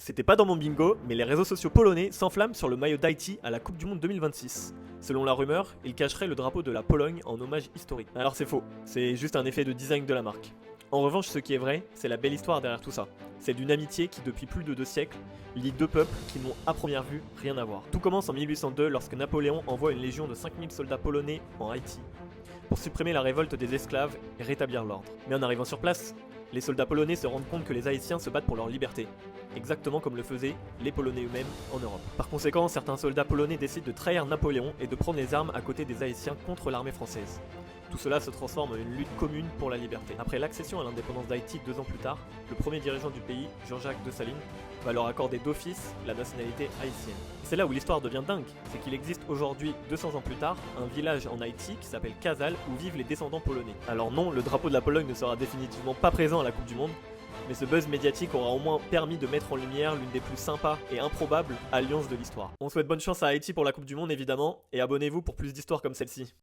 C'était pas dans mon bingo, mais les réseaux sociaux polonais s'enflamment sur le maillot d'Haïti à la Coupe du Monde 2026. Selon la rumeur, il cacherait le drapeau de la Pologne en hommage historique. Alors c'est faux, c'est juste un effet de design de la marque. En revanche, ce qui est vrai, c'est la belle histoire derrière tout ça. C'est d'une amitié qui, depuis plus de 2 siècles, lie deux peuples qui n'ont à première vue rien à voir. Tout commence en 1802 lorsque Napoléon envoie une légion de 5000 soldats polonais en Haïti pour supprimer la révolte des esclaves et rétablir l'ordre. Mais en arrivant sur place, les soldats polonais se rendent compte que les Haïtiens se battent pour leur liberté, exactement comme le faisaient les Polonais eux-mêmes en Europe. Par conséquent, certains soldats polonais décident de trahir Napoléon et de prendre les armes à côté des Haïtiens contre l'armée française. Tout cela se transforme en une lutte commune pour la liberté. Après l'accession à l'indépendance d'Haïti 2 ans plus tard, le premier dirigeant du pays, Jean-Jacques Dessalines, va leur accorder d'office la nationalité haïtienne. Et c'est là où l'histoire devient dingue, c'est qu'il existe aujourd'hui, 200 ans plus tard, un village en Haïti qui s'appelle Casal où vivent les descendants polonais. Alors non, le drapeau de la Pologne ne sera définitivement pas présent à la Coupe du Monde, mais ce buzz médiatique aura au moins permis de mettre en lumière l'une des plus sympas et improbables alliances de l'histoire. On souhaite bonne chance à Haïti pour la Coupe du Monde évidemment, et abonnez-vous pour plus d'histoires comme celle-ci.